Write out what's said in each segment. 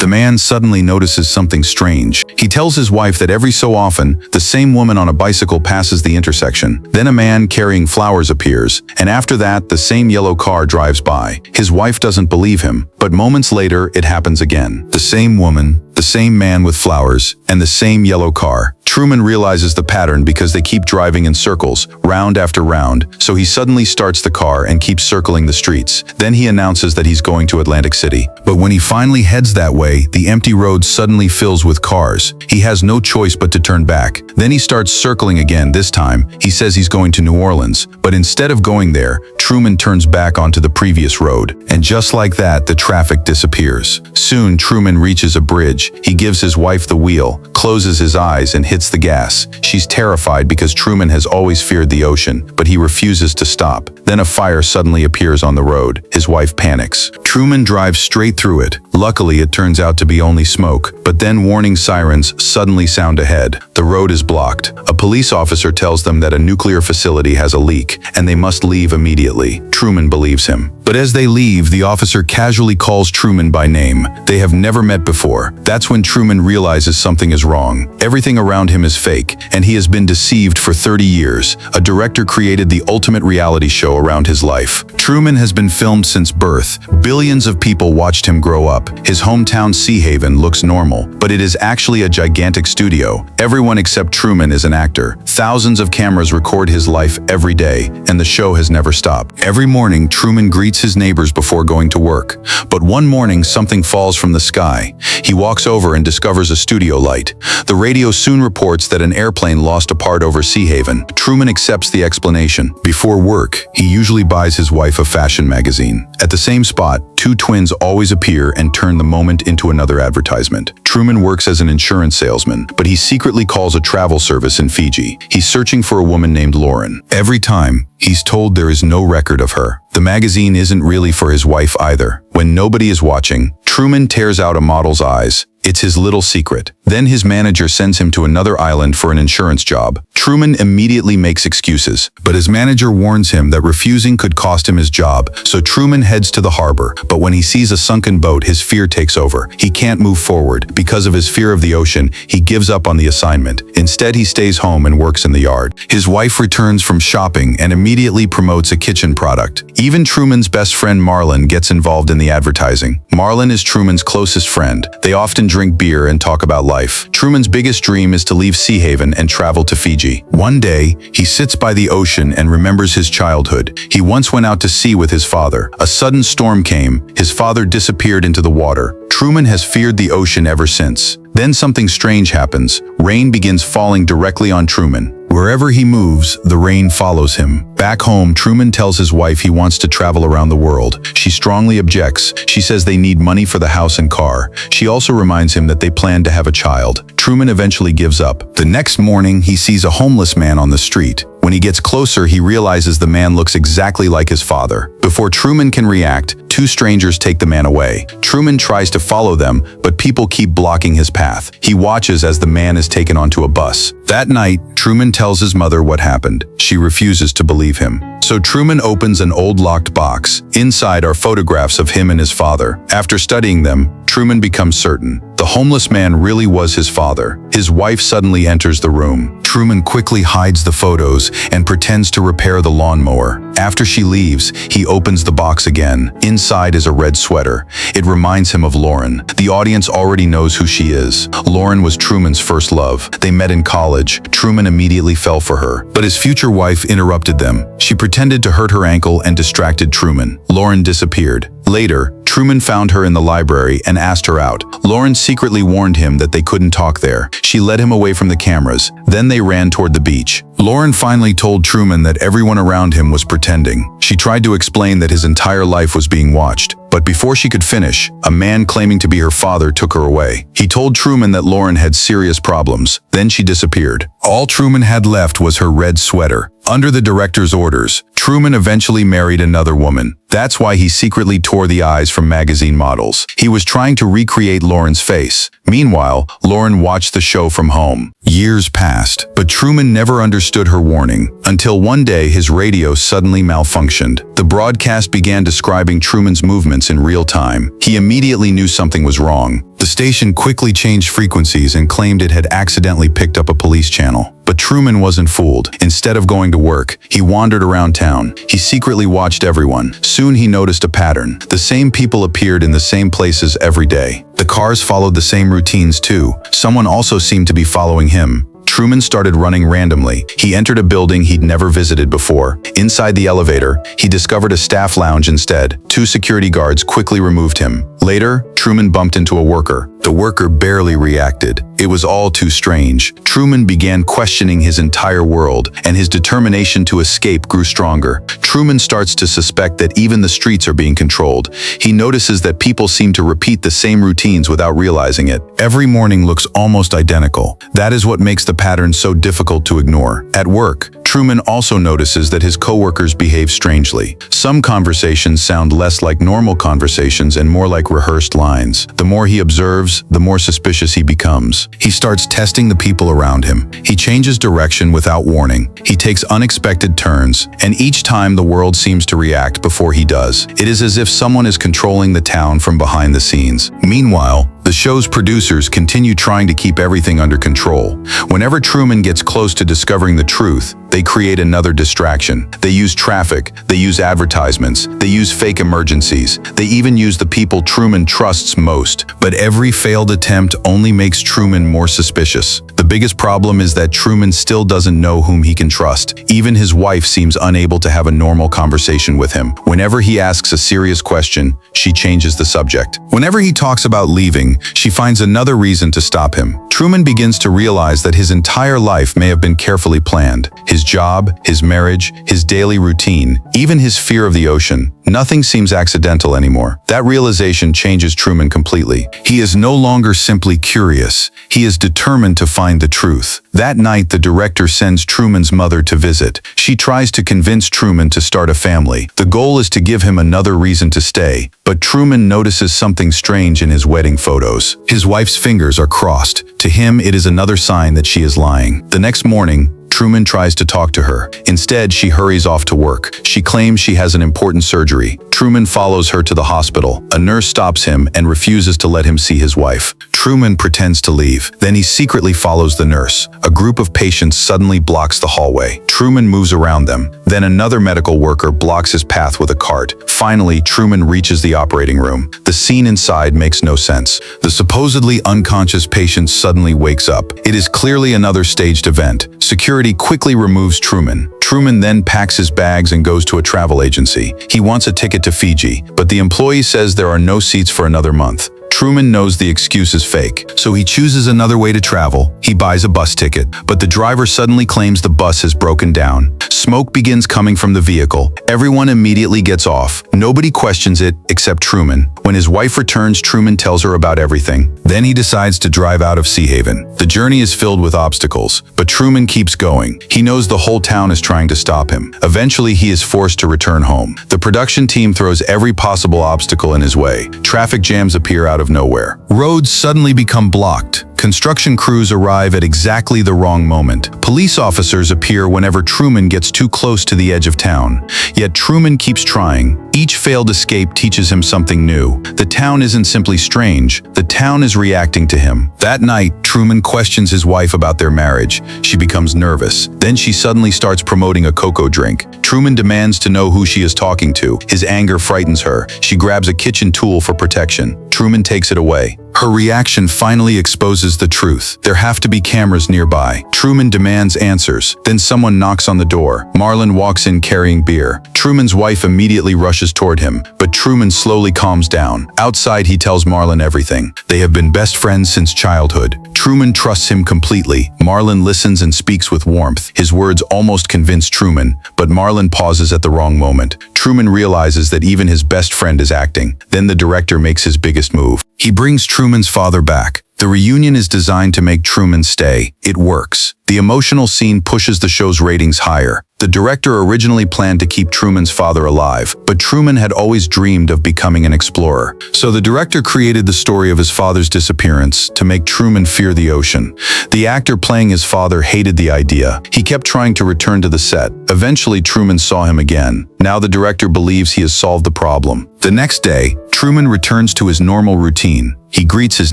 The man suddenly notices something strange. He tells his wife that every so often, the same woman on a bicycle passes the intersection. Then a man carrying flowers appears, and after that, the same yellow car drives by. His wife doesn't believe him, but moments later, it happens again. The same woman, the same man with flowers, and the same yellow car. Truman realizes the pattern because they keep driving in circles, round after round, so he suddenly starts the car and keeps circling the streets. Then he announces that he's going to Atlantic City. But when he finally heads that way, the empty road suddenly fills with cars. He has no choice but to turn back. Then he starts circling again. This time, he says he's going to New Orleans. But instead of going there, Truman turns back onto the previous road. And just like that, the traffic disappears. Soon, Truman reaches a bridge. He gives his wife the wheel, closes his eyes, and hits the gas. She's terrified because Truman has always feared the ocean, but he refuses to stop. Then a fire suddenly appears on the road. His wife panics. Truman drives straight through it. Luckily, it turns out to be only smoke, but then warning sirens suddenly sound ahead. The road is blocked. A police officer tells them that a nuclear facility has a leak, and they must leave immediately. Truman believes him. But as they leave, the officer casually calls Truman by name. They have never met before. That's when Truman realizes something is wrong. Everything around him is fake, and he has been deceived for 30 years. A director created the ultimate reality show around his life. Truman has been filmed since birth. Billions of people watched him grow up. His hometown Sea Haven looks normal, but it is actually a gigantic studio. Everyone except Truman is an actor. Thousands of cameras record his life every day, and the show has never stopped. Every morning, Truman greets his neighbors before going to work. But one morning, something falls from the sky. He walks over and discovers a studio light. The radio soon reports that an airplane lost a part over Sea Haven. Truman accepts the explanation. Before work, he usually buys his wife a fashion magazine. At the same spot, two twins always appear and turn the moment into another advertisement. Truman works as an insurance salesman, but he secretly calls a travel service in Fiji. He's searching for a woman named Lauren. Every time, he's told there is no record of her. The magazine isn't really for his wife either. When nobody is watching, Truman tears out a model's eyes. It's his little secret. Then his manager sends him to another island for an insurance job. Truman immediately makes excuses, but his manager warns him that refusing could cost him his job, so Truman heads to the harbor. But when he sees a sunken boat, his fear takes over. He can't move forward. Because of his fear of the ocean, he gives up on the assignment. Instead, he stays home and works in the yard. His wife returns from shopping and immediately promotes a kitchen product. Even Truman's best friend Marlon gets involved in the advertising. Marlon is Truman's closest friend. They often drink beer and talk about life. Truman's biggest dream is to leave Sea Haven and travel to Fiji. One day, he sits by the ocean and remembers his childhood. He once went out to sea with his father. A sudden storm came. His father disappeared into the water. Truman has feared the ocean ever since. Then something strange happens. Rain begins falling directly on Truman. Wherever he moves, the rain follows him. Back home, Truman tells his wife he wants to travel around the world. She strongly objects. She says they need money for the house and car. She also reminds him that they plan to have a child. Truman eventually gives up. The next morning, he sees a homeless man on the street. When he gets closer, he realizes the man looks exactly like his father. Before Truman can react, two strangers take the man away. Truman tries to follow them, but people keep blocking his path. He watches as the man is taken onto a bus. That night, Truman tells his mother what happened. She refuses to believe him. So Truman opens an old locked box. Inside are photographs of him and his father. After studying them, Truman becomes certain the homeless man really was his father. His wife suddenly enters the room. Truman quickly hides the photos and pretends to repair the lawnmower. After she leaves, he opens the box again. Inside is a red sweater. It reminds him of Lauren. The audience already knows who she is. Lauren was Truman's first love. They met in college. Truman immediately fell for her, but his future wife interrupted them. She pretended to hurt her ankle and distracted Truman. Lauren disappeared. Later, Truman found her in the library and asked her out. Lauren secretly warned him that they couldn't talk there. She led him away from the cameras. Then they ran toward the beach. Lauren finally told Truman that everyone around him was pretending. She tried to explain that his entire life was being watched. But before she could finish, a man claiming to be her father took her away. He told Truman that Lauren had serious problems. Then she disappeared. All Truman had left was her red sweater. Under the director's orders, Truman eventually married another woman. That's why he secretly tore the eyes from magazine models. He was trying to recreate Lauren's face. Meanwhile, Lauren watched the show from home. Years passed, but Truman never understood her warning, until one day his radio suddenly malfunctioned. The broadcast began describing Truman's movements in real time. He immediately knew something was wrong. The station quickly changed frequencies and claimed it had accidentally picked up a police channel. But Truman wasn't fooled. Instead of going to work, he wandered around town. He secretly watched everyone. Soon he noticed a pattern. The same people appeared in the same places every day. The cars followed the same routines too. Someone also seemed to be following him. Truman started running randomly. He entered a building he'd never visited before. Inside the elevator, he discovered a staff lounge instead. 2 security guards quickly removed him. Later, Truman bumped into a worker. The worker barely reacted. It was all too strange. Truman began questioning his entire world, and his determination to escape grew stronger. Truman starts to suspect that even the streets are being controlled. He notices that people seem to repeat the same routines without realizing it. Every morning looks almost identical. That is what makes the pattern so difficult to ignore. At work, Truman also notices that his coworkers behave strangely. Some conversations sound less like normal conversations and more like rehearsed lines. The more he observes, the more suspicious he becomes. He starts testing the people around him. He changes direction without warning. He takes unexpected turns, and each time the world seems to react before he does. It is as if someone is controlling the town from behind the scenes. Meanwhile, the show's producers continue trying to keep everything under control. Whenever Truman gets close to discovering the truth, they create another distraction. They use traffic, they use advertisements, they use fake emergencies, they even use the people Truman trusts most. But every failed attempt only makes Truman more suspicious. The biggest problem is that Truman still doesn't know whom he can trust. Even his wife seems unable to have a normal conversation with him. Whenever he asks a serious question, she changes the subject. Whenever he talks about leaving, she finds another reason to stop him. Truman begins to realize that his entire life may have been carefully planned. His job, his marriage, his daily routine, even his fear of the ocean. Nothing seems accidental anymore. That realization changes Truman completely. He is no longer simply curious. He is determined to find the truth. That night, the director sends Truman's mother to visit. She tries to convince Truman to start a family. The goal is to give him another reason to stay. But Truman notices something strange in his wedding photos. His wife's fingers are crossed. To him, it is another sign that she is lying. The next morning, Truman tries to talk to her. Instead, she hurries off to work. She claims she has an important surgery. Truman follows her to the hospital. A nurse stops him and refuses to let him see his wife. Truman pretends to leave. Then he secretly follows the nurse. A group of patients suddenly blocks the hallway. Truman moves around them. Then another medical worker blocks his path with a cart. Finally, Truman reaches the operating room. The scene inside makes no sense. The supposedly unconscious patient suddenly wakes up. It is clearly another staged event. Security quickly removes Truman. Truman then packs his bags and goes to a travel agency. He wants a ticket to Fiji, but the employee says there are no seats for another month. Truman knows the excuse is fake, so he chooses another way to travel. He buys a bus ticket, but the driver suddenly claims the bus has broken down. Smoke begins coming from the vehicle. Everyone immediately gets off. Nobody questions it except Truman. When his wife returns, Truman tells her about everything. Then he decides to drive out of Sea Haven. The journey is filled with obstacles, but Truman keeps going. He knows the whole town is trying to stop him. Eventually, he is forced to return home. The production team throws every possible obstacle in his way. Traffic jams appear out of nowhere. Roads suddenly become blocked. Construction crews arrive at exactly the wrong moment. Police officers appear whenever Truman gets too close to the edge of town. Yet Truman keeps trying. Each failed escape teaches him something new. The town isn't simply strange. The town is reacting to him. That night, Truman questions his wife about their marriage. She becomes nervous. Then she suddenly starts promoting a cocoa drink. Truman demands to know who she is talking to. His anger frightens her. She grabs a kitchen tool for protection. Truman takes it away. Her reaction finally exposes the truth. There have to be cameras nearby. Truman demands answers. Then someone knocks on the door. Marlon walks in carrying beer. Truman's wife immediately rushes toward him, but Truman slowly calms down. Outside, he tells Marlon everything. They have been best friends since childhood. Truman trusts him completely. Marlon listens and speaks with warmth. His words almost convince Truman, but Marlon pauses at the wrong moment. Truman realizes that even his best friend is acting. Then the director makes his biggest move. He brings Truman's father back. The reunion is designed to make Truman stay. It works. The emotional scene pushes the show's ratings higher. The director originally planned to keep Truman's father alive, but Truman had always dreamed of becoming an explorer. So the director created the story of his father's disappearance to make Truman fear the ocean. The actor playing his father hated the idea. He kept trying to return to the set. Eventually, Truman saw him again. Now the director believes he has solved the problem. The next day, Truman returns to his normal routine. He greets his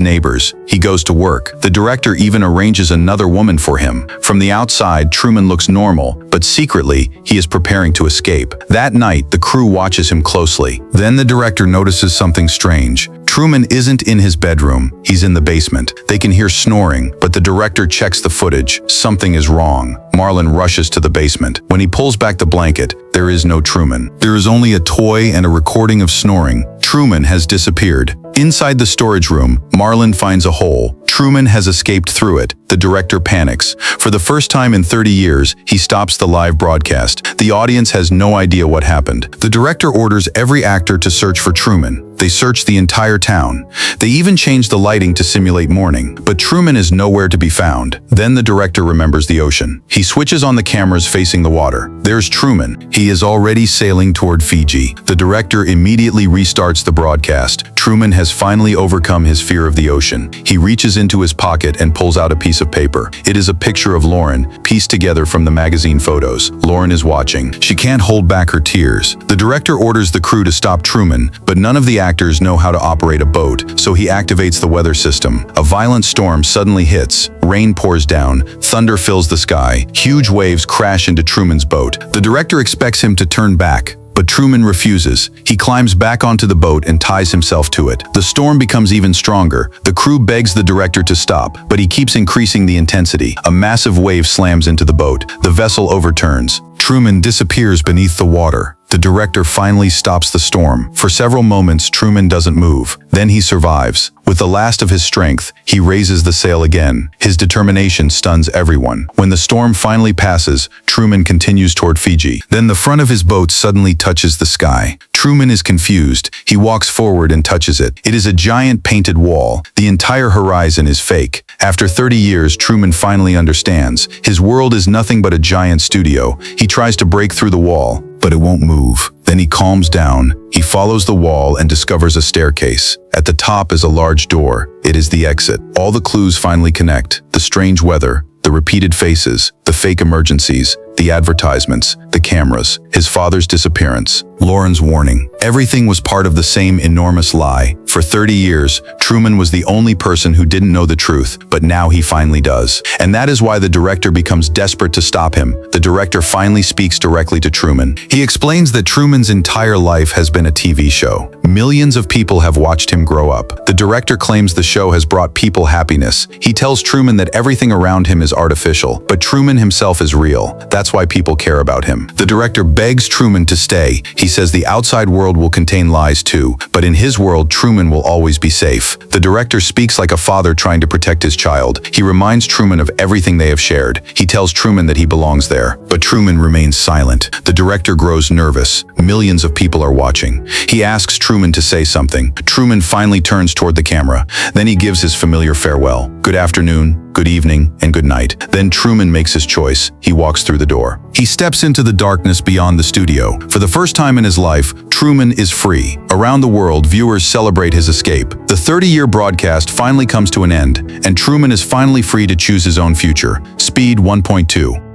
neighbors. He goes to work. The director even arranges another woman for him. From the outside, Truman looks normal, but secretly, he is preparing to escape. That night, the crew watches him closely. Then the director notices something strange. Truman isn't in his bedroom. He's in the basement. They can hear snoring, but the director checks the footage. Something is wrong. Marlon rushes to the basement. When he pulls back the blanket, there is no Truman. There is only a toy and a recording of snoring. Truman has disappeared. Inside the storage room, Marlon finds a hole. Truman has escaped through it. The director panics. For the first time in 30 years, he stops the live broadcast. The audience has no idea what happened. The director orders every actor to search for Truman. They search the entire town. They even change the lighting to simulate morning. But Truman is nowhere to be found. Then the director remembers the ocean. He switches on the cameras facing the water. There's Truman. He is already sailing toward Fiji. The director immediately restarts the broadcast. Truman has finally overcome his fear of the ocean. He reaches into his pocket and pulls out a piece of paper. It is a picture of Lauren, pieced together from the magazine photos. Lauren is watching. She can't hold back her tears. The director orders the crew to stop Truman, but none of the actors know how to operate a boat, so he activates the weather system. A violent storm suddenly hits. Rain pours down. Thunder fills the sky. Huge waves crash into Truman's boat. The director expects him to turn back, but Truman refuses. He climbs back onto the boat and ties himself to it. The storm becomes even stronger. The crew begs the director to stop, but he keeps increasing the intensity. A massive wave slams into the boat. The vessel overturns. Truman disappears beneath the water. The director finally stops the storm. For several moments, Truman doesn't move. Then he survives. With the last of his strength, he raises the sail again. His determination stuns everyone. When the storm finally passes, Truman continues toward Fiji. Then the front of his boat suddenly touches the sky. Truman is confused. He walks forward and touches it. It is a giant painted wall. The entire horizon is fake. After 30 years, Truman finally understands. His world is nothing but a giant studio. He tries to break through the wall, but it won't move. Then he calms down. He follows the wall and discovers a staircase. At the top is a large door. It is the exit. All the clues finally connect. The strange weather, the repeated faces, the fake emergencies, the advertisements, the cameras, his father's disappearance, Lauren's warning. Everything was part of the same enormous lie. For 30 years, Truman was the only person who didn't know the truth, but now he finally does. And that is why the director becomes desperate to stop him. The director finally speaks directly to Truman. He explains that Truman's entire life has been a TV show. Millions of people have watched him grow up. The director claims the show has brought people happiness. He tells Truman that everything around him is artificial, but Truman himself is real. That's why people care about him. The director begs Truman to stay. He says the outside world will contain lies too, but in his world, Truman will always be safe. The director speaks like a father trying to protect his child. He reminds Truman of everything they have shared. He tells Truman that he belongs there, but Truman remains silent. The director grows nervous. Millions of people are watching. He asks Truman to say something. Truman finally turns toward the camera. Then he gives his familiar farewell. Good afternoon, good evening, and good night. Then Truman makes his choice. He walks through the door. He steps into the darkness beyond the studio. For the first time in his life, Truman is free. Around the world, viewers celebrate his escape. The 30-year broadcast finally comes to an end, and Truman is finally free to choose his own future. Speed 1.2.